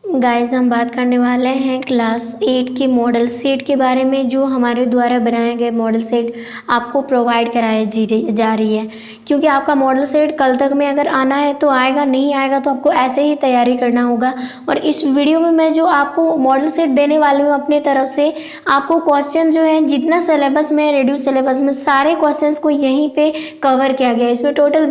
Guys हम बात करने वाले हैं क्लास 8 की मॉडल सेट के बारे में, जो हमारे द्वारा बनाए गए मॉडल सेट आपको प्रोवाइड कराई जा रही है। क्योंकि आपका मॉडल सेट कल तक में अगर आना है तो आएगा, नहीं आएगा तो आपको ऐसे ही तैयारी करना होगा। और इस वीडियो में मैं जो आपको मॉडल सेट देने वाली हूँ अपने तरफ से, आपको क्वेश्चन जो है जितना सिलेबस में रिड्यूस सिलेबस में सारे क्वेश्चन को यहीं पर कवर किया गया है। इसमें टोटल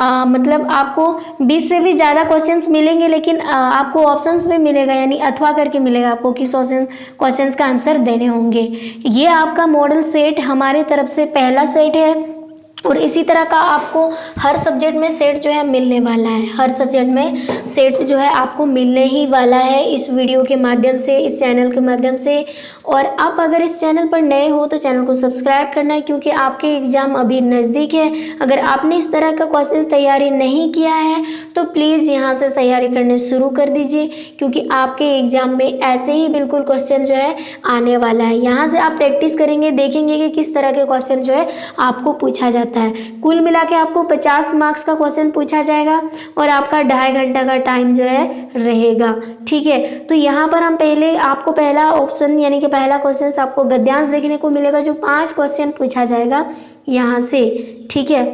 मतलब आपको 20 से भी ज़्यादा क्वेश्चंस मिलेंगे, लेकिन आपको ऑप्शंस में मिलेगा, यानी अथवा करके मिलेगा आपको किस क्वेश्चंस का आंसर देने होंगे। ये आपका मॉडल सेट हमारी तरफ से पहला सेट है और इसी तरह का आपको हर सब्जेक्ट में सेट जो है मिलने वाला है। हर सब्जेक्ट में सेट जो है आपको मिलने ही वाला है इस वीडियो के माध्यम से, इस चैनल के माध्यम से। और आप अगर इस चैनल पर नए हो तो चैनल को सब्सक्राइब करना है, क्योंकि आपके एग्ज़ाम अभी नज़दीक है। अगर आपने इस तरह का क्वेश्चन तैयारी नहीं किया है तो प्लीज़ यहाँ से तैयारी करने शुरू कर दीजिए, क्योंकि आपके एग्ज़ाम में ऐसे ही बिल्कुल क्वेश्चन जो है आने वाला है। यहाँ से आप प्रैक्टिस करेंगे, देखेंगे कि किस तरह के क्वेश्चन जो है आपको पूछा जाता है। कुल मिला के आपको 50 मार्क्स का क्वेश्चन पूछा जाएगा और आपका 2.5 घंटा का टाइम जो है रहेगा। ठीक है, तो यहाँ पर हम पहले आपको पहला ऑप्शन यानी कि पहला क्वेश्चन आपको गद्यांश देखने को मिलेगा, जो 5 क्वेश्चन पूछा जाएगा यहाँ से। ठीक है,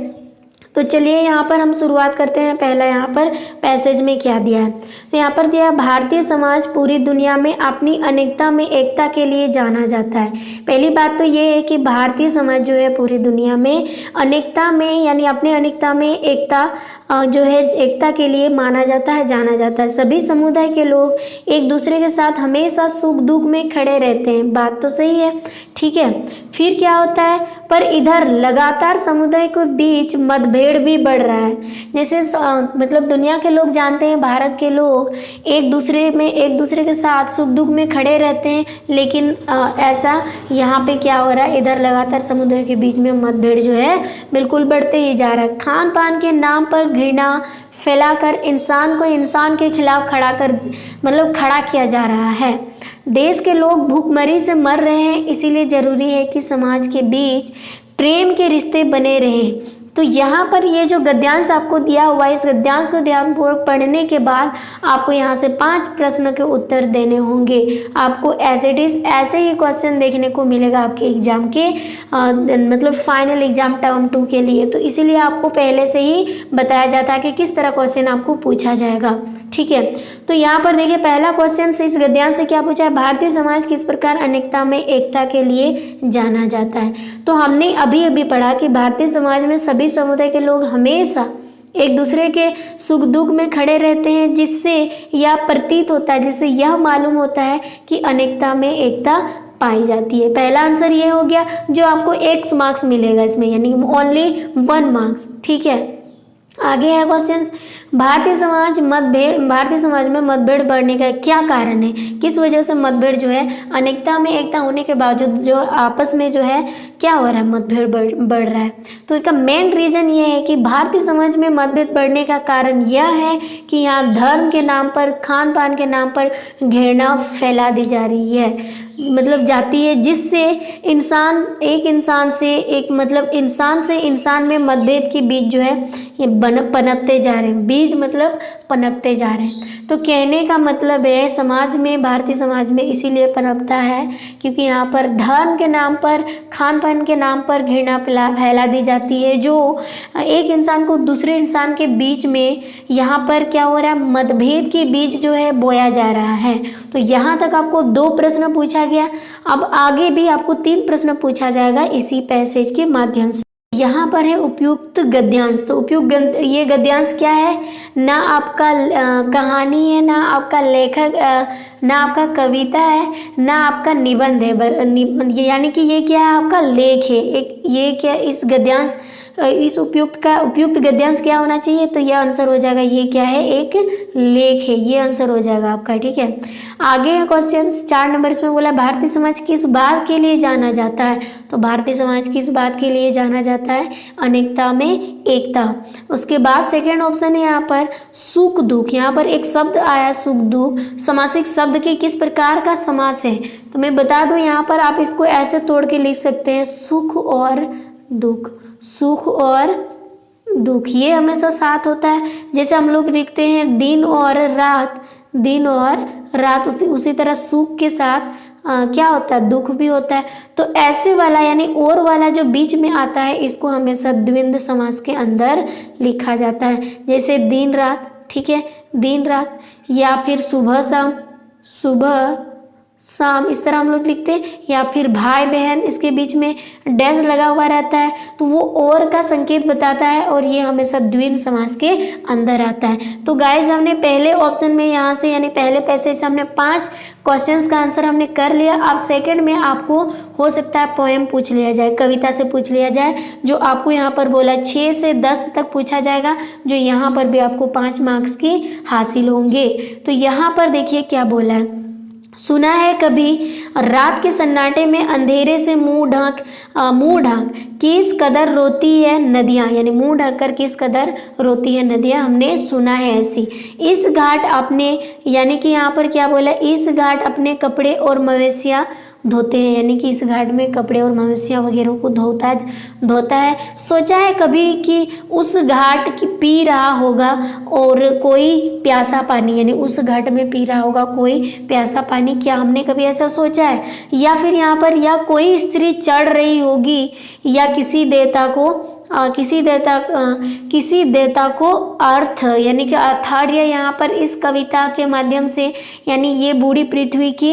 तो चलिए यहाँ पर हम शुरुआत करते हैं। पहला यहाँ पर पैसेज में क्या दिया है, तो यहाँ पर दिया है भारतीय समाज पूरी दुनिया में अपनी अनेकता में एकता के लिए जाना जाता है। पहली बात तो ये है कि भारतीय समाज जो है पूरी दुनिया में अनेकता में यानी अपनी अनेकता में एकता जो है एकता के लिए माना जाता है, जाना जाता है। सभी समुदाय के लोग एक दूसरे के साथ हमेशा सुख दुख में खड़े रहते हैं, बात तो सही है। ठीक है, फिर क्या होता है, पर इधर लगातार समुदाय के बीच मतभेद भी बढ़ रहा है। जैसे मतलब दुनिया के लोग जानते हैं भारत के लोग एक दूसरे के साथ सुख दुख में खड़े रहते हैं, लेकिन ऐसा यहाँ पे क्या हो रहा है, इधर लगातार समुदाय के बीच में मतभेद जो है बिल्कुल बढ़ते ही जा रहा है। खान पान के नाम पर घृणा फैलाकर इंसान को इंसान के खिलाफ खड़ा किया जा रहा है। देश के लोग भूखमरी से मर रहे हैं, इसीलिए ज़रूरी है कि समाज के बीच प्रेम के रिश्ते बने रहें। तो यहाँ पर ये जो गद्यांश आपको दिया हुआ है, इस गद्यांश को ध्यानपूर्वक पढ़ने के बाद आपको यहाँ से 5 प्रश्नों के उत्तर देने होंगे। आपको ऐसे ही क्वेश्चन देखने को मिलेगा आपके एग्जाम के मतलब फाइनल एग्जाम टर्म 2 के लिए। तो इसीलिए आपको पहले से ही बताया जाता है कि किस तरह क्वेश्चन आपको पूछा जाएगा। ठीक है, तो यहाँ पर देखिए पहला क्वेश्चन से इस गद्यांश से क्या पूछा है, भारतीय समाज किस प्रकार अनेकता में एकता के लिए जाना जाता है। तो हमने अभी पढ़ा कि भारतीय समाज में सभी समुदाय के लोग हमेशा एक दूसरे के सुख दुख में खड़े रहते हैं, जिससे यह प्रतीत होता है, जिससे यह मालूम होता है कि अनेकता में एकता पाई जाती है। पहला आंसर ये हो गया, जो आपको 1 मार्क्स मिलेगा इसमें, यानी ओनली 1 मार्क्स। ठीक है, आगे है क्वेश्चन, भारतीय समाज में मतभेद बढ़ने का क्या कारण है, किस वजह से मतभेद जो है अनेकता में एकता होने के बावजूद जो आपस में जो है क्या हो रहा है, मतभेद बढ़ रहा है। तो इसका मेन रीज़न ये है कि भारतीय समाज में मतभेद बढ़ने का कारण यह है कि यहाँ धर्म के नाम पर, खान पान के नाम पर घृणा फैला दी जा रही है, मतलब जाती है, जिससे इंसान से इंसान में मतभेद के बीज जो है ये पनपते जा रहे हैं, बीज मतलब पनपते जा रहे हैं। तो कहने का मतलब है भारतीय समाज में इसीलिए पनपता है क्योंकि यहाँ पर धर्म के नाम पर, खान पान के नाम पर घृणा फैला दी जाती है, जो एक इंसान को दूसरे इंसान के बीच में यहाँ पर क्या हो रहा है, मतभेद के बीज जो है बोया जा रहा है। तो यहाँ तक आपको 2 प्रश्न पूछा गया, अब आगे भी आपको 3 प्रश्न पूछा जाएगा इसी पैसेज के माध्यम से। यहाँ पर है उपयुक्त गद्यांश। तो ये गद्यांश क्या है, ना आपका कहानी है, ना आपका लेखक, ना आपका कविता है, ना आपका निबंध है, यानी कि ये क्या है, आपका लेख है। ये क्या इस गद्यांश इस उपयुक्त गद्यांश क्या होना चाहिए, तो यह आंसर हो जाएगा, ये क्या है, एक लेख है, ये आंसर हो जाएगा आपका। ठीक है, आगे है क्वेश्चन 4 नंबर, इसमें बोला भारतीय समाज किस बात के लिए जाना जाता है। तो भारतीय समाज किस बात के लिए जाना जाता है, अनेकता में एकता। उसके बाद सेकेंड ऑप्शन है यहाँ पर सुख दुख। यहाँ पर एक शब्द आया सुख दुख, समासिक शब्द के किस प्रकार का समास है, तो मैं बता दूं यहाँ पर आप इसको ऐसे तोड़ के लिख सकते हैं, सुख और दुख, सुख और दुख ये हमेशा साथ होता है। जैसे हम लोग लिखते हैं दिन और रात, दिन और रात, उसी तरह सुख के साथ क्या होता है, दुख भी होता है। तो ऐसे वाला यानी और वाला जो बीच में आता है, इसको हमेशा द्वंद्व समास के अंदर लिखा जाता है। जैसे दिन रात, ठीक है, दिन रात, या फिर सुबह शाम, सुबह शाम, इस तरह हम लोग लिखते हैं। या फिर भाई बहन, इसके बीच में डैश लगा हुआ रहता है, तो वो और का संकेत बताता है, और ये हमेशा द्वंद्व समास के अंदर आता है। तो गाइज हमने पहले ऑप्शन में यहाँ से यानी पहले पैसेज से हमने 5 क्वेश्चंस का आंसर हमने कर लिया। अब सेकंड में आपको हो सकता है पोएम पूछ लिया जाए, कविता से पूछ लिया जाए, जो आपको यहाँ पर बोला 6 से 10 तक पूछा जाएगा, जो यहाँ पर भी आपको 5 मार्क्स की हासिल होंगे। तो यहाँ पर देखिए क्या बोला है, सुना है कभी रात के सन्नाटे में अंधेरे से मुंह ढांक किस कदर रोती है नदियाँ, यानी मुंह ढक कर किस कदर रोती है नदियाँ, हमने सुना है ऐसी। इस घाट अपने, यानी कि यहाँ पर क्या बोला, इस घाट अपने कपड़े और मवेशियाँ धोते हैं, यानी कि इस घाट में कपड़े और मवेशियाँ वगैरह को धोता है। सोचा है कभी कि उस घाट की पी रहा होगा और कोई प्यासा पानी, यानी उस घाट में पी रहा होगा कोई प्यासा पानी, क्या हमने कभी ऐसा सोचा है? या फिर यहाँ पर, या कोई स्त्री चढ़ रही होगी, या किसी देवता को अर्थ, यानी कि अर्थार्य यहाँ पर इस कविता के माध्यम से, यानी ये बूढ़ी पृथ्वी की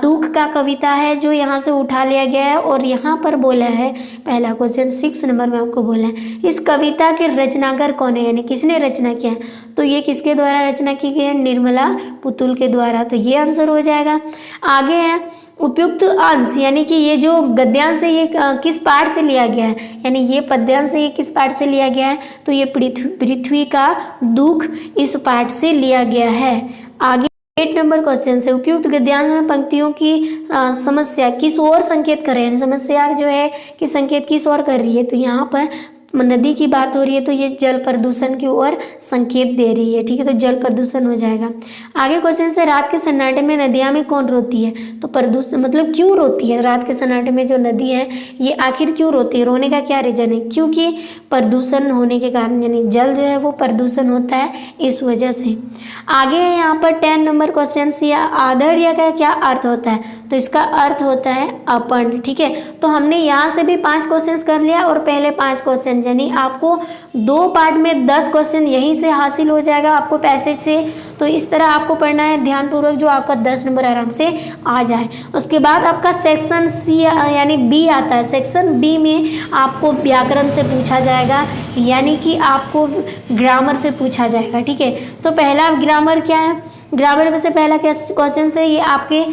दुख का कविता है जो यहाँ से उठा लिया गया है। और यहाँ पर बोला है पहला क्वेश्चन 6 नंबर में आपको बोला है, इस कविता के रचनाकार कौन है, यानी किसने रचना किया है? तो ये किसके द्वारा रचना की गई है? निर्मला पुतुल के द्वारा। तो ये आंसर हो जाएगा। आगे है उपयुक्त अंश, यानी कि ये जो गद्यांश है ये किस पाठ से लिया गया है, यानी ये पद्यांश है ये किस पाठ से लिया गया है? तो ये पृथ्वी का दुख इस पाठ से लिया गया है। आगे 8 नंबर क्वेश्चन से, उपयुक्त गद्यांश में पंक्तियों की समस्या किस ओर संकेत कर रहे हैं, समस्या जो है कि संकेत किस ओर कर रही है? तो यहाँ पर नदी की बात हो रही है, तो ये जल प्रदूषण की ओर संकेत दे रही है, ठीक है, तो जल प्रदूषण हो जाएगा। आगे क्वेश्चन से, रात के सन्नाटे में नदियाँ में कौन रोती है? तो प्रदूषण, मतलब क्यों रोती है रात के सन्नाटे में जो नदी है ये आखिर क्यों रोती है? रोने का क्या रीजन है? क्योंकि प्रदूषण होने के कारण, यानी जल जो है वो प्रदूषण होता है इस वजह से। आगे है यहाँ पर 10 नंबर क्वेश्चन से, आधर्य का क्या अर्थ होता है? तो इसका अर्थ होता है अपन, ठीक है। तो हमने यहाँ से भी 5 क्वेश्चन कर लिया और पहले 5 क्वेश्चन, यानी आपको 2 पार्ट में 10 क्वेश्चन यहीं से हासिल हो जाएगा आपको पैसेज से। तो इस तरह आपको पढ़ना है ध्यानपूर्वक, जो आपका 10 नंबर आराम से आ जाए। उसके बाद आपका सेक्शन सी यानी बी आता है। सेक्शन बी में आपको व्याकरण से पूछा जाएगा, यानी कि आपको ग्रामर से पूछा जाएगा, ठीक है। तो पहला ग्रामर क्या है? ग्रामर में से पहला क्वेश्चन से, ये आपके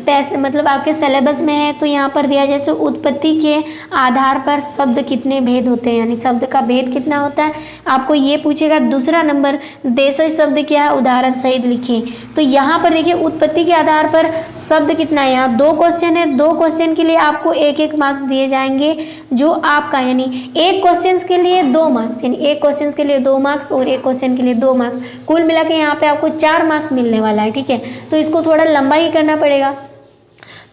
पैसे मतलब आपके सिलेबस में है। तो यहाँ पर दिया जैसे उत्पत्ति के आधार पर शब्द कितने भेद होते हैं, यानी शब्द का भेद कितना होता है, आपको ये पूछेगा। दूसरा नंबर, देशज शब्द क्या है, उदाहरण सहित लिखें। तो यहाँ पर देखिए उत्पत्ति के आधार पर शब्द कितना है, यहाँ 2 क्वेश्चन है। 2 क्वेश्चन के लिए आपको 1-1 मार्क्स दिए जाएंगे, जो आपका यानी 1 क्वेश्चन के लिए 2 मार्क्स, यानी 1 क्वेश्चन के लिए 2 मार्क्स और 1 क्वेश्चन के लिए 2 मार्क्स, कुल मिला के यहाँ पे आपको 4 मार्क्स मिलने वाला है, ठीक है। तो इसको थोड़ा लंबा ही करना पड़ेगा।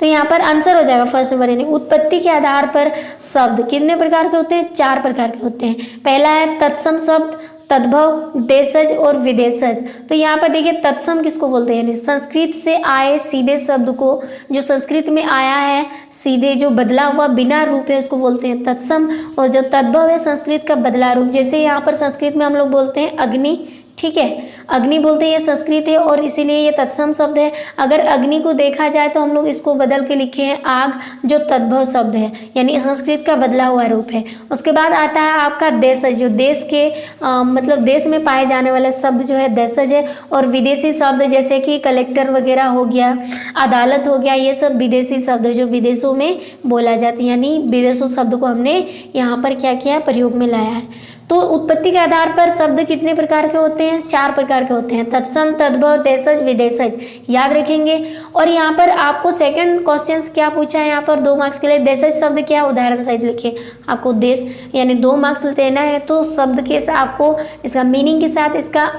तो यहाँ पर आंसर हो जाएगा फर्स्ट नंबर, यानी उत्पत्ति के आधार पर शब्द कितने प्रकार के होते हैं? 4 प्रकार के होते हैं। पहला है तत्सम शब्द, तद्भव, देशज और विदेशज। तो यहाँ पर देखिए तत्सम किसको बोलते हैं, यानी संस्कृत से आए सीधे शब्द को, जो संस्कृत में आया है सीधे, जो बदला हुआ बिना रूप है उसको बोलते हैं तत्सम। और जो तद्भव है संस्कृत का बदला रूप, जैसे यहाँ पर संस्कृत में हम लोग बोलते हैं अग्नि, ठीक है, अग्नि बोलते हैं, ये संस्कृत है और इसीलिए ये तत्सम शब्द है। अगर अग्नि को देखा जाए तो हम लोग इसको बदल के लिखे हैं आग, जो तद्भव शब्द है, यानी संस्कृत का बदला हुआ रूप है। उसके बाद आता है आपका देशज, जो देश के मतलब देश में पाए जाने वाले शब्द जो है देशज है। और विदेशी शब्द जैसे कि कलेक्टर वगैरह हो गया, अदालत हो गया, ये सब विदेशी शब्द है जो विदेशों में बोला जाता है, यानी विदेशों शब्द को हमने यहाँ पर क्या किया, प्रयोग में लाया है। तो उत्पत्ति के आधार पर शब्द कितने प्रकार के होते हैं? 4 प्रकार के होते हैं, तत्सम, तद्भव, देशज, विदेशज, याद रखेंगे। और यहाँ पर आपको सेकंड क्वेश्चन क्या पूछा है, यहाँ पर 2 मार्क्स के लिए देशज शब्द क्या, उदाहरण सहित लिखिए। आपको देश यानी 2 मार्क्स देना है, तो शब्द के साथ आपको इसका मीनिंग के साथ इसका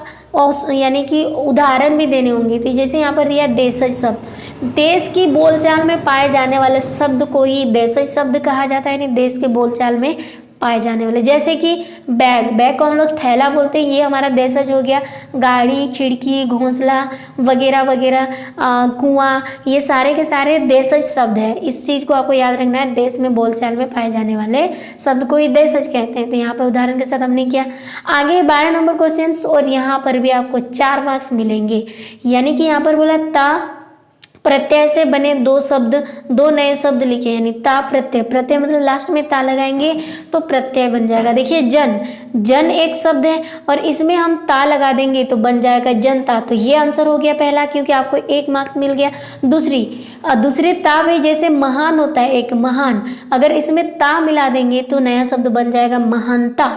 यानी कि उदाहरण भी देने होंगे। तो जैसे यहाँ पर दिया देशज शब्द, देश की बोलचाल में पाए जाने वाले शब्द को ही देशज शब्द कहा जाता है, यानी देश के बोलचाल में पाए जाने वाले, जैसे कि बैग, बैग को हम लोग थैला बोलते हैं, ये हमारा देशज हो गया। गाड़ी, खिड़की, घोंसला वगैरह वगैरह, कुआं, ये सारे के सारे देशज शब्द है। इस चीज़ को आपको याद रखना है, देश में बोलचाल में पाए जाने वाले शब्द को ही देशज कहते हैं। तो यहाँ पर उदाहरण के साथ हमने किया। आगे 12 नंबर क्वेश्चन, और यहाँ पर भी आपको 4 मार्क्स मिलेंगे। यानी कि यहाँ पर बोला ता प्रत्यय से बने 2 शब्द, 2 नए शब्द लिखे, यानी ता प्रत्यय, प्रत्यय मतलब लास्ट में ता लगाएंगे तो प्रत्यय बन जाएगा। देखिए जन, जन एक शब्द है और इसमें हम ता लगा देंगे तो बन जाएगा जनता। तो ये आंसर हो गया पहला, क्योंकि आपको 1 मार्क्स मिल गया। दूसरी ता में जैसे महान होता है एक महान, अगर इसमें ता मिला देंगे तो नया शब्द बन जाएगा महानता।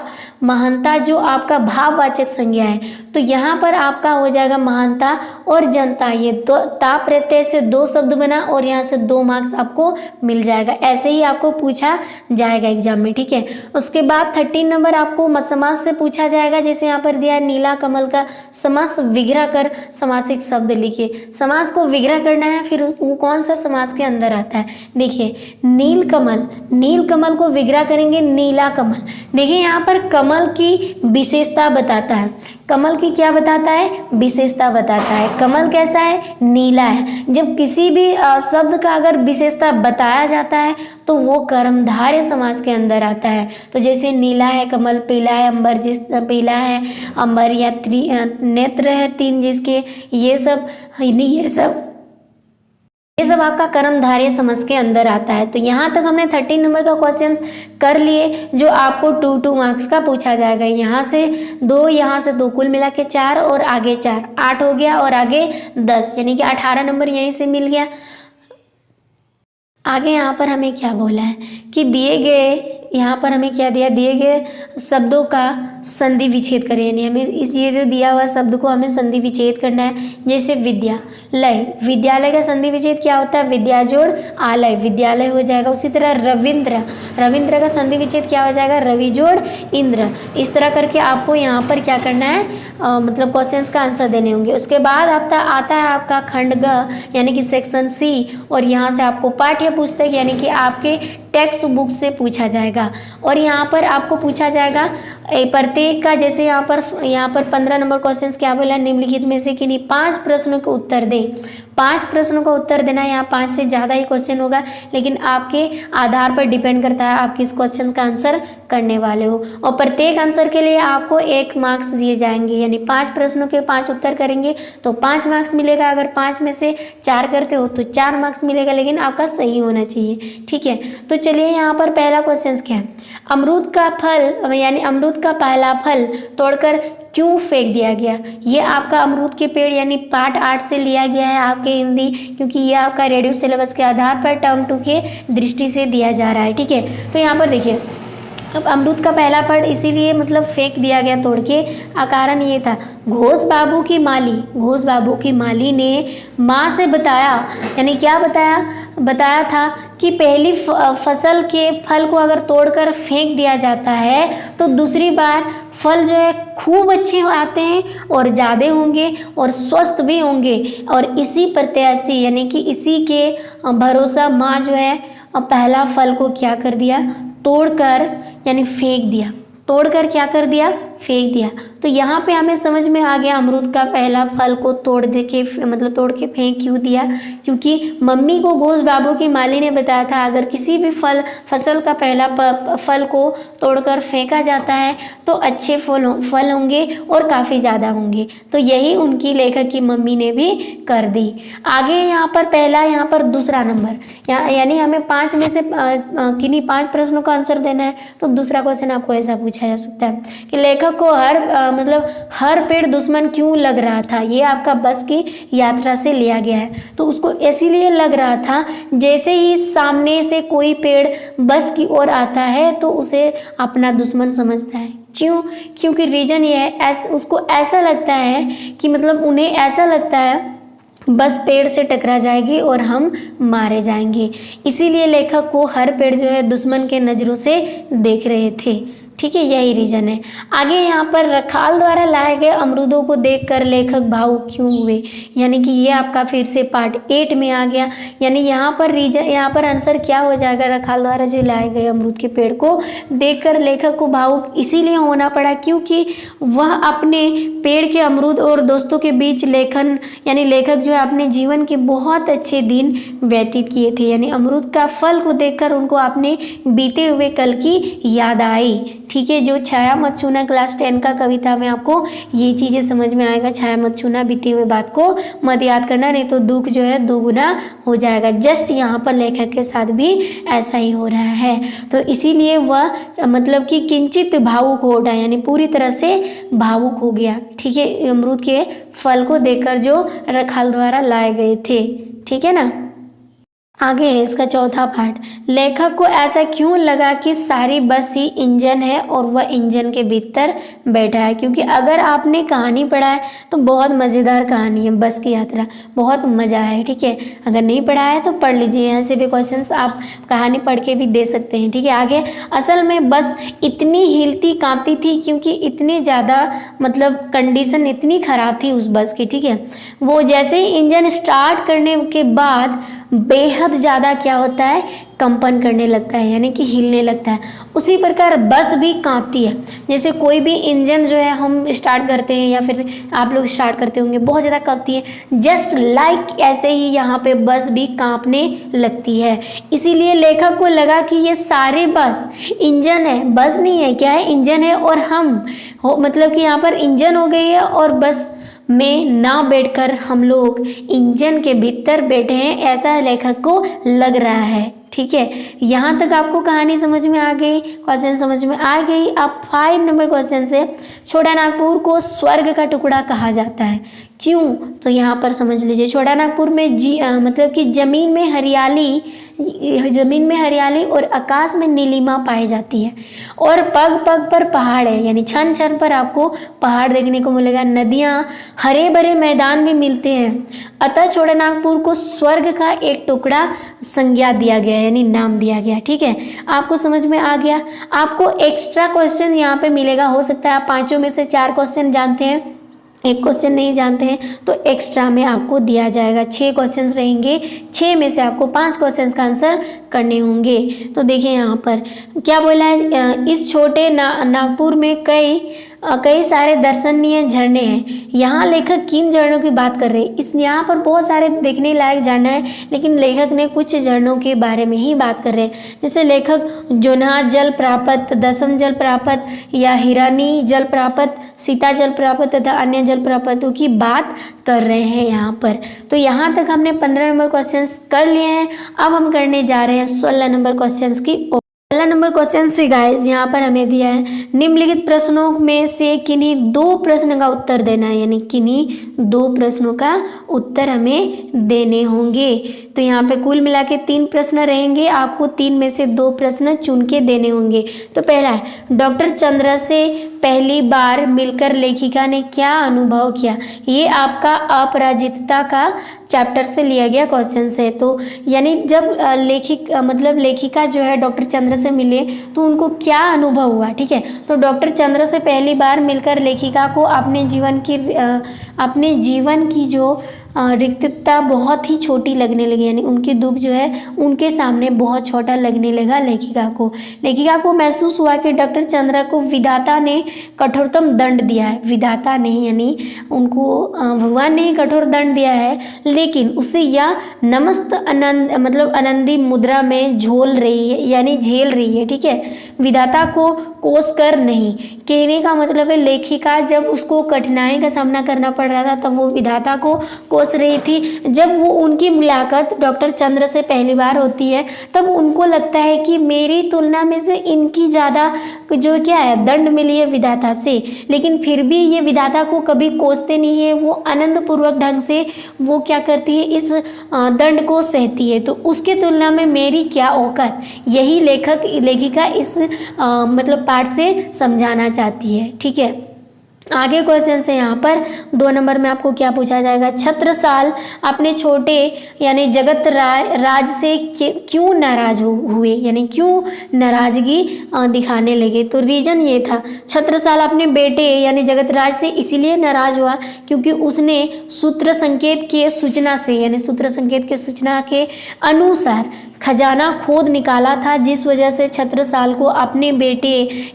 महानता जो आपका भाववाचक संज्ञा है, तो यहाँ पर आपका हो जाएगा महानता और जनता। ये ता प्रत्यय से 2 शब्द बना और यहाँ से 2 मार्क्स आपको मिल जाएगा। ऐसे ही आपको पूछा जाएगा एग्जाम में, ठीक है। उसके बाद 13 नंबर आपको समास से पूछा जाएगा। जैसे यहाँ पर दिया नीला कमल का समास विग्रह कर समासिक शब्द लिखिए। समास को विग्रह करना है, फिर वो कौन सा समास के अंदर आता है। देखिए नील कमल, नील कमल को विग्रह करेंगे नीला कमल। देखिए यहाँ पर कमल की विशेषता बताता है, कमल की क्या बताता है, विशेषता बताता है। कमल कैसा है, नीला है। जब किसी भी शब्द का अगर विशेषता बताया जाता है तो वो कर्मधारय समास के अंदर आता है। तो जैसे नीला है कमल, पीला है अंबर, जिस पीला है अंबर, या नेत्र है 3 जिसके, ये सब आपका कर्मधारय समास के अंदर आता है। तो यहाँ तक हमने 13 नंबर का क्वेश्चन कर लिए, जो आपको 2 मार्क्स का पूछा जाएगा। यहाँ से 2, यहाँ से 2, कुल मिला के 4 और आगे 4, 8 हो गया और आगे 10, यानी कि 18 नंबर यहीं से मिल गया। आगे यहाँ पर हमें क्या बोला है कि दिए गए, यहाँ पर हमें क्या दिया, दिए गए शब्दों का संधि विच्छेद करें, यानी हमें इस ये जो दिया हुआ शब्द को हमें संधि विच्छेद करना है। जैसे विद्यालय, विद्यालय का संधि विच्छेद क्या होता है, विद्या जोड़ आलय, विद्यालय हो जाएगा। उसी तरह रविंद्र, रविंद्र का संधि विच्छेद क्या हो जाएगा, रवि जोड़ इंद्र। इस तरह करके आपको यहाँ पर क्या करना है, मतलब क्वेश्चंस का आंसर देने होंगे। उसके बाद आता है आपका खंड ग, यानी कि सेक्शन सी, और यहाँ से आपको पाठ्य पुस्तक यानी कि आपके टेक्स्ट बुक से पूछा जाएगा। और यहाँ पर आपको पूछा जाएगा प्रत्येक का, जैसे यहाँ पर 15 नंबर क्वेश्चंस क्या बोला, निम्नलिखित में से किन्हीं 5 प्रश्नों के उत्तर दें। 5 प्रश्नों का उत्तर देना है। यहाँ 5 से ज़्यादा ही क्वेश्चन होगा, लेकिन आपके आधार पर डिपेंड करता है आप किस क्वेश्चन का आंसर करने वाले हो। और प्रत्येक आंसर के लिए आपको 1 मार्क्स दिए जाएंगे, यानी 5 प्रश्नों के 5 उत्तर करेंगे तो 5 मार्क्स मिलेगा। अगर 5 में से 4 करते हो तो 4 मार्क्स मिलेगा, लेकिन आपका सही होना चाहिए, ठीक है। तो चलिए यहाँ पर पहला क्वेश्चन क्या है, अमरूद का फल यानी अमरूद का पहला फल तोड़कर क्यों फेंक दिया गया। ये आपका अमरूद के पेड़ यानी पार्ट 8 से लिया गया है आपके हिंदी, क्योंकि ये आपका रेडियो सिलेबस के आधार पर टर्म 2 के दृष्टि से दिया जा रहा है, ठीक है। तो यहाँ पर देखिए, अब अमरूद का पहला फल इसीलिए मतलब फेंक दिया गया तोड़ के, कारण ये था, घोष बाबू की माली ने माँ से बताया, यानी क्या बताया था कि पहली फसल के फल को अगर तोड़कर फेंक दिया जाता है तो दूसरी बार फल जो है खूब अच्छे आते हैं और ज़्यादा होंगे और स्वस्थ भी होंगे। और इसी प्रत्याशी यानी कि इसी के भरोसा माँ जो है पहला फल को क्या कर दिया, तोड़कर यानी फेंक दिया, तोड़कर क्या कर दिया, फेंक दिया। तो यहाँ पे हमें समझ में आ गया अमरूद का पहला फल को तोड़ के फेंक क्यों दिया, क्योंकि मम्मी को घोष बाबू की माली ने बताया था अगर किसी भी फसल का पहला फल को तोड़कर फेंका जाता है तो अच्छे फल होंगे और काफ़ी ज़्यादा होंगे। तो यही उनकी लेखक की मम्मी ने भी कर दी। आगे यहाँ पर दूसरा नंबर यानी हमें 5 में से किन्हीं 5 प्रश्नों का आंसर देना है। तो दूसरा क्वेश्चन आपको ऐसा पूछा जा सकता है कि लेखक को हर पेड़ दुश्मन क्यों लग रहा था। ये आपका बस की यात्रा से लिया गया है। तो उसको इसीलिए लग रहा था जैसे ही सामने से कोई पेड़ बस की ओर आता है तो उसे अपना दुश्मन समझता है। क्यों? क्योंकि रीजन ये है, उसको ऐसा लगता है कि मतलब उन्हें ऐसा लगता है बस पेड़ से टकरा जाएगी और हम मारे जाएंगे। इसीलिए लेखक को हर पेड़ जो है दुश्मन के नज़रों से देख रहे थे। ठीक है, यही रीजन है। आगे यहाँ पर रखाल द्वारा लाए गए अमरूदों को देखकर लेखक भावुक क्यों हुए, यानी कि ये आपका फिर से पार्ट 8 में आ गया। यानी यहाँ पर रीजन, यहाँ पर आंसर क्या हो जाएगा, रखाल द्वारा जो लाए गए अमरूद के पेड़ को देखकर लेखक को भावुक इसीलिए होना पड़ा क्योंकि वह अपने पेड़ के अमरूद और दोस्तों के बीच लेखन यानी लेखक जो है अपने जीवन के बहुत अच्छे दिन व्यतीत किए थे। यानी अमरूद का फल को देखकर उनको अपने बीते हुए कल की याद आई। ठीक है, जो छाया मत छूना क्लास 10 का कविता में आपको ये चीज़ें समझ में आएगा। छाया मत छूना, बीते हुए बात को मत याद करना, नहीं तो दुख जो है दोगुना हो जाएगा। जस्ट यहाँ पर लेखक के साथ भी ऐसा ही हो रहा है, तो इसीलिए वह मतलब कि किंचित भावुक हो उठा, यानी पूरी तरह से भावुक हो गया। ठीक है, अमरूद के फल को देखकर जो रखाल द्वारा लाए गए थे। ठीक है ना। आगे है इसका चौथा पार्ट, लेखक को ऐसा क्यों लगा कि सारी बस ही इंजन है और वह इंजन के भीतर बैठा है। क्योंकि अगर आपने कहानी पढ़ा है तो बहुत मज़ेदार कहानी है बस की यात्रा, बहुत मज़ा है। ठीक है, अगर नहीं पढ़ा है तो पढ़ लीजिए, यहाँ से भी क्वेश्चंस आप कहानी पढ़ के भी दे सकते हैं। ठीक है, आगे असल में बस इतनी हिलती कांपती थी क्योंकि इतनी ज़्यादा मतलब कंडीशन इतनी ख़राब थी उस बस की। ठीक है, वो जैसे ही इंजन स्टार्ट करने के बाद बेहद ज़्यादा क्या होता है, कंपन करने लगता है, यानी कि हिलने लगता है। उसी प्रकार बस भी कांपती है। जैसे कोई भी इंजन जो है हम स्टार्ट करते हैं या फिर आप लोग स्टार्ट करते होंगे, बहुत ज़्यादा कांपती है। जस्ट लाइक ऐसे ही यहाँ पे बस भी कांपने लगती है। इसीलिए लेखक को लगा कि ये सारे बस इंजन है, बस नहीं है, क्या है, इंजन है। और हम मतलब कि यहाँ पर इंजन हो गई है और बस में ना बैठकर हम लोग इंजन के भीतर बैठे हैं, ऐसा लेखक को लग रहा है। ठीक है, यहाँ तक आपको कहानी समझ में आ गई, क्वेश्चन समझ में आ गई। अब 5 नंबर क्वेश्चन से, छोटा नागपुर को स्वर्ग का टुकड़ा कहा जाता है, क्यों, तो यहाँ पर समझ लीजिए। छोटा नागपुर में मतलब कि ज़मीन में हरियाली और आकाश में नीलिमा पाई जाती है और पग पग पर पहाड़ है, यानी क्षण क्षण पर आपको पहाड़ देखने को मिलेगा। नदियाँ, हरे भरे मैदान भी मिलते हैं। अतः छोटा नागपुर को स्वर्ग का एक टुकड़ा संज्ञा दिया गया, यानी नाम दिया गया। ठीक है, आपको समझ में आ गया। आपको एक्स्ट्रा क्वेश्चन यहाँ पे मिलेगा, हो सकता है आप 5 में से 4 क्वेश्चन जानते हैं, एक क्वेश्चन नहीं जानते हैं, तो एक्स्ट्रा में आपको दिया जाएगा। 6 क्वेश्चंस रहेंगे, 6 में से आपको 5 क्वेश्चंस का आंसर करने होंगे। तो देखिए यहाँ पर क्या बोला है, इस छोटे नागपुर में कई सारे दर्शनीय झरने हैं। यहाँ लेखक किन झरनों की बात कर रहे हैं, यहाँ पर बहुत सारे देखने लायक झरना है, लेकिन लेखक ने कुछ झरनों के बारे में ही बात कर रहे हैं। जैसे लेखक जोन्हा जल प्रापत, दसम जल प्रापत या हिरानी जल प्रापत, सीता जल प्रापत तथा अन्य जल प्रापतों की बात कर रहे हैं यहाँ पर। तो यहाँ तक हमने 15 नंबर क्वेश्चन कर लिए हैं। अब हम करने जा रहे हैं 16 नंबर क्वेश्चन की। पहला नंबर क्वेश्चन से गाइस यहाँ पर हमें दिया है, निम्नलिखित प्रश्नों में से किन्हीं 2 प्रश्न का उत्तर देना है, यानी किन्हीं 2 प्रश्नों का उत्तर हमें देने होंगे। तो यहाँ पे कुल मिला के 3 प्रश्न रहेंगे, आपको 3 में से 2 प्रश्न चुन के देने होंगे। तो पहला है, डॉक्टर चंद्रा से पहली बार मिलकर लेखिका ने क्या अनुभव किया। ये आपका अपराजितता का चैप्टर से लिया गया क्वेश्चन है। तो यानी जब लेखिका जो है डॉक्टर चंद्र से मिले तो उनको क्या अनुभव हुआ। ठीक है, तो डॉक्टर चंद्र से पहली बार मिलकर लेखिका को अपने जीवन की जो रिक्तता बहुत ही छोटी लगने लगी, यानी उनकी दुख जो है उनके सामने बहुत छोटा लगने लगा लेखिका को महसूस हुआ कि डॉक्टर चंद्रा को विधाता ने कठोरतम दंड दिया है। विधाता नहीं, यानी उनको भगवान ने ही कठोर दंड दिया है, लेकिन उसे यह नमस्त आनंदी मुद्रा में झेल रही है। ठीक है, विधाता को कोस कर नहीं, कहने का मतलब है लेखिका जब उसको कठिनाई का सामना करना पड़ रहा था तब वो विधाता को कोस रही थी। जब वो उनकी मुलाकात डॉक्टर चंद्र से पहली बार होती है तब उनको लगता है कि मेरी तुलना में से इनकी ज़्यादा जो क्या है दंड मिली है विधाता से, लेकिन फिर भी ये विधाता को कभी कोसते नहीं है। वो आनंद पूर्वक ढंग से वो क्या करती है, इस दंड को सहती है। तो उसके तुलना में मेरी क्या औकात, यही लेखिका इस पाठ से समझाना चाहती है। ठीक है, आगे क्वेश्चन है यहाँ पर 2 नंबर में आपको क्या पूछा जाएगा, छत्रसाल अपने छोटे यानी जगत राज से क्यों नाराज हुए, यानी क्यों नाराजगी दिखाने लगे। तो रीजन ये था, छत्रसाल अपने बेटे यानी जगत राज से इसीलिए नाराज हुआ क्योंकि उसने सूत्र संकेत के सूचना से यानी सूत्र संकेत के सूचना के अनुसार खजाना खोद निकाला था, जिस वजह से छत्रसाल को अपने बेटे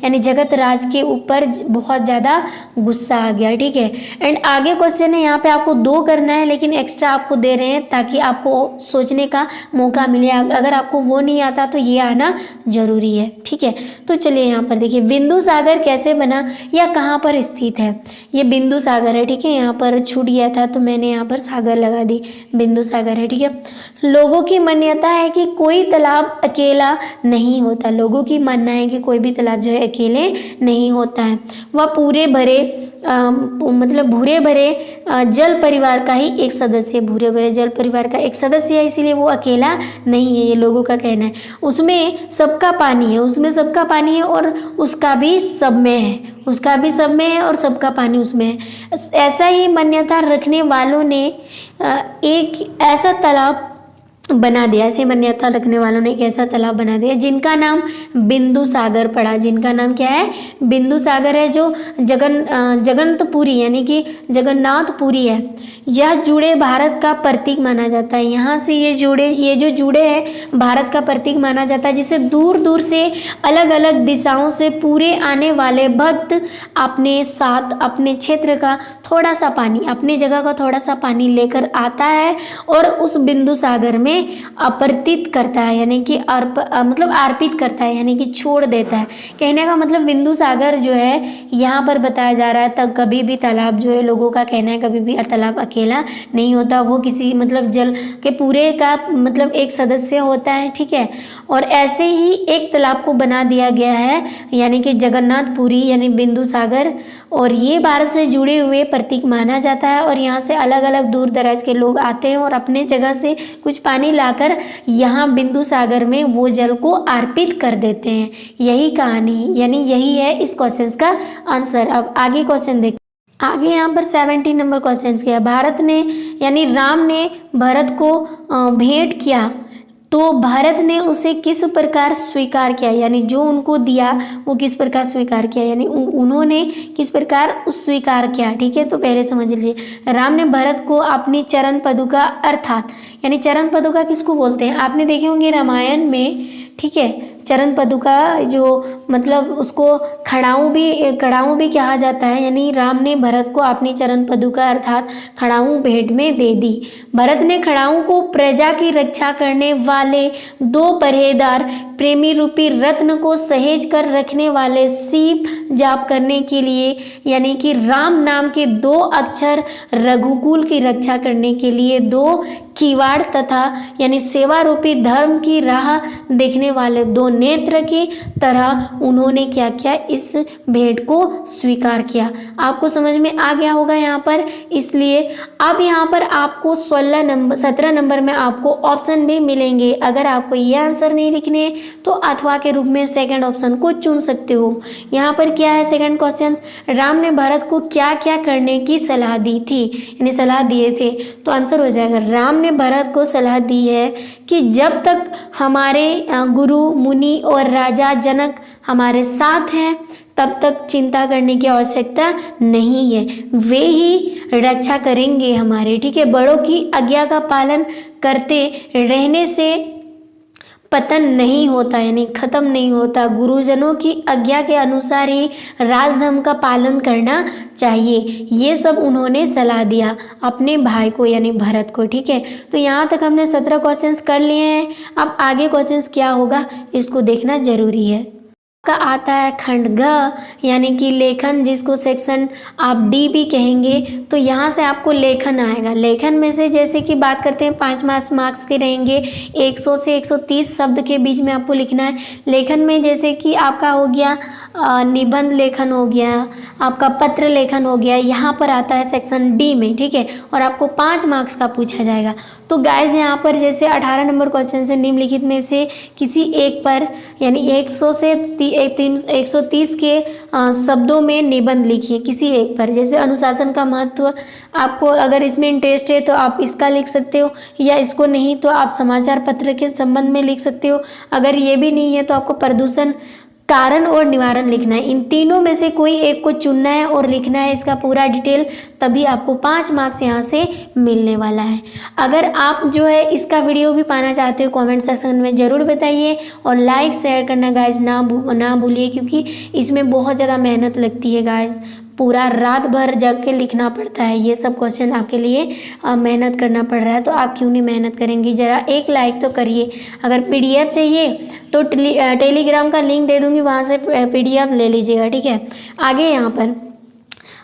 यानी जगत राज के ऊपर बहुत ज़्यादा गुस्सा आ गया। ठीक है। एंड आगे क्वेश्चन है, यहाँ पे आपको 2 करना है लेकिन एक्स्ट्रा आपको दे रहे हैं ताकि आपको सोचने का मौका मिले। अगर आपको वो नहीं आता तो ये आना जरूरी है। ठीक है। तो चलिए यहाँ पर देखिए, बिंदु सागर कैसे बना या कहाँ पर स्थित है। ये बिंदु सागर है। ठीक है। यहाँ पर छूट गया था तो मैंने यहाँ पर सागर लगा दी, बिंदु सागर है। ठीक है। लोगों की मान्यता है कि कोई तालाब अकेला नहीं होता। लोगों की मानना है कि कोई भी तालाब जो है अकेले नहीं होता है। वह पूरे भरे मतलब भूरे भरे जल परिवार का ही एक सदस्य, भूरे भरे जल परिवार का एक सदस्य है, इसीलिए वो अकेला नहीं है, ये लोगों का कहना है। उसमें सबका पानी है, उसमें सबका पानी है और उसका भी सब में है, उसका भी सब में है और सबका पानी उसमें है। ऐसा ही मान्यता रखने वालों ने एक ऐसा तालाब बना दिया, ऐसे मान्यता रखने वालों ने एक ऐसा तालाब बना दिया जिनका नाम बिंदु सागर पड़ा। जिनका नाम क्या है, बिंदु सागर है, जो जगन्नाथपुरी यानी कि जगन्नाथपुरी है। यह जुड़े भारत का प्रतीक माना जाता है। यहाँ से ये जो जुड़े हैं भारत का प्रतीक माना जाता है, जिसे दूर दूर से अलग अलग दिशाओं से पूरे आने वाले भक्त अपने साथ अपने क्षेत्र का थोड़ा सा पानी, अपने जगह का थोड़ा सा पानी लेकर आता है और उस बिंदु सागर में अपरतित करता है, यानी कि मतलब अर्पित करता है, यानी कि छोड़ देता है। कहने का मतलब बिंदु सागर जो है यहाँ पर बताया जा रहा है, तब कभी भी तालाब जो है, लोगों का कहना है कभी भी तालाब अकेला नहीं होता, वो किसी मतलब जल के पूरे का मतलब एक सदस्य होता है। ठीक है। और ऐसे ही एक तालाब को बना दिया गया है, यानी कि जगन्नाथपुरी यानी बिंदु सागर, और ये भारत से जुड़े हुए प्रतीक माना जाता है। और यहाँ से अलग अलग दूर दराज के लोग आते हैं और अपने जगह से कुछ पानी लाकर यहाँ बिंदु सागर में वो जल को अर्पित कर देते हैं। यही कहानी, यानी यही है इस क्वेश्चन का आंसर। अब आगे क्वेश्चन देखते, आगे यहाँ पर 17 नंबर क्वेश्चन किया, भारत ने यानी राम ने भरत को भेंट किया तो भरत ने उसे किस प्रकार स्वीकार किया, यानी जो उनको दिया वो किस प्रकार स्वीकार किया, यानी उन्होंने किस प्रकार स्वीकार किया। ठीक है। तो पहले समझ लीजिए, राम ने भरत को अपनी चरण पदुका अर्थात, यानी चरण पदुका किसको बोलते हैं, आपने देखे होंगे रामायण में। ठीक है। चरण पदुका जो मतलब उसको खड़ाऊँ भी कहा जाता है, यानी राम ने भरत को अपनी चरण पदुका अर्थात खड़ाऊँ भेंट में दे दी। भरत ने खड़ाऊँ को प्रजा की रक्षा करने वाले 2 परहेदार प्रेमी रूपी रत्न को सहेज कर रखने वाले सीप जाप करने के लिए, यानी कि राम नाम के 2 अक्षर रघुकुल की रक्षा करने के लिए 2 किवाड़ तथा यानी सेवा रूपी धर्म की राह देखने वाले 2 नेत्र की तरह उन्होंने क्या किया, इस भेंट को स्वीकार किया। आपको समझ में आ गया होगा यहाँ पर। इसलिए अब यहाँ पर आपको 17 नंबर में आपको ऑप्शन भी मिलेंगे। अगर आपको ये आंसर नहीं लिखने तो अथवा के रूप में सेकंड ऑप्शन को चुन सकते हो। यहाँ पर क्या है सेकंड क्वेश्चन, राम ने भरत को क्या क्या करने की सलाह दी थी, यानी सलाह दिए थे। तो आंसर हो जाएगा, राम ने भरत को सलाह दी है कि जब तक हमारे गुरु मुनि और राजा जनक हमारे साथ हैं तब तक चिंता करने की आवश्यकता नहीं है, वे ही रक्षा करेंगे हमारे। ठीक है। बड़ों की आज्ञा का पालन करते रहने से पतन नहीं होता, यानी खत्म नहीं होता। गुरुजनों की आज्ञा के अनुसार ही राजधर्म का पालन करना चाहिए। ये सब उन्होंने सलाह दिया अपने भाई को यानी भरत को। ठीक है। तो यहाँ तक हमने 17 क्वेश्चंस कर लिए हैं। अब आगे क्वेश्चंस क्या होगा इसको देखना जरूरी है। का आता है खंड घ, यानी कि लेखन, जिसको सेक्शन आप डी भी कहेंगे। तो यहाँ से आपको लेखन आएगा। लेखन में से जैसे कि बात करते हैं 5 मार्क्स के रहेंगे, 100 से 130 शब्द के बीच में आपको लिखना है। लेखन में जैसे कि आपका हो गया निबंध लेखन हो गया, आपका पत्र लेखन हो गया, यहाँ पर आता है सेक्शन डी में। ठीक है। और आपको 5 मार्क्स का पूछा जाएगा। तो गाइज यहाँ पर जैसे 18 नंबर क्वेश्चन से निम्नलिखित में से किसी एक पर यानी 100 से 130 के शब्दों में निबंध लिखिए किसी एक पर। जैसे अनुशासन का महत्व, आपको अगर इसमें इंटरेस्ट है तो आप इसका लिख सकते हो, या इसको नहीं तो आप समाचार पत्र के संबंध में लिख सकते हो। अगर ये भी नहीं है तो आपको प्रदूषण कारण और निवारण लिखना है। इन तीनों में से कोई एक को चुनना है और लिखना है इसका पूरा डिटेल, तभी आपको 5 मार्क्स यहाँ से मिलने वाला है। अगर आप जो है इसका वीडियो भी पाना चाहते हो कमेंट सेक्शन में ज़रूर बताइए, और लाइक शेयर करना गाइज ना भूलिए, क्योंकि इसमें बहुत ज़्यादा मेहनत लगती है गाइज। पूरा रात भर जग के लिखना पड़ता है, ये सब क्वेश्चन आपके लिए मेहनत करना पड़ रहा है, तो आप क्यों नहीं मेहनत करेंगी। ज़रा एक लाइक तो करिए। अगर पीडीएफ चाहिए तो टेलीग्राम का लिंक दे दूँगी, वहाँ से पीडीएफ ले लीजिएगा, ठीक है। आगे यहाँ पर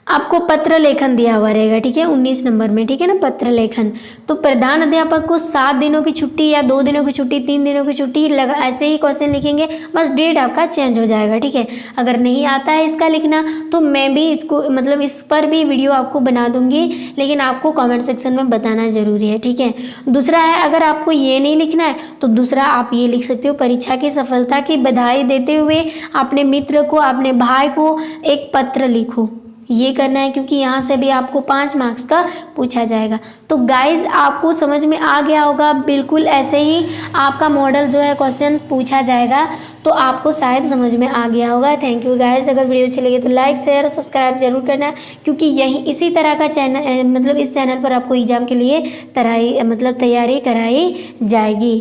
आपको पत्र लेखन दिया हुआ रहेगा, ठीक है, 19 नंबर में, ठीक है ना, पत्र लेखन। तो प्रधान अध्यापक को 7 दिनों की छुट्टी या 2 दिनों की छुट्टी, 3 दिनों की छुट्टी लगा, ऐसे ही क्वेश्चन लिखेंगे, बस डेट आपका चेंज हो जाएगा, ठीक है। अगर नहीं आता है इसका लिखना तो मैं भी इसको मतलब इस पर भी वीडियो आपको बना दूंगी, लेकिन आपको कॉमेंट सेक्शन में बताना ज़रूरी है, ठीक है। दूसरा है, अगर आपको ये नहीं लिखना है तो दूसरा आप ये लिख सकते हो, परीक्षा की सफलता की बधाई देते हुए अपने मित्र को, अपने भाई को एक पत्र लिखो। ये करना है, क्योंकि यहाँ से भी आपको 5 मार्क्स का पूछा जाएगा। तो गाइज आपको समझ में आ गया होगा, बिल्कुल ऐसे ही आपका मॉडल जो है क्वेश्चन पूछा जाएगा, तो आपको शायद समझ में आ गया होगा। Thank you guys. अगर वीडियो अच्छी लगे तो लाइक शेयर और सब्सक्राइब जरूर करना, क्योंकि यही इसी तरह का चैनल मतलब इस चैनल पर आपको एग्जाम के लिए तैयारी कराई जाएगी।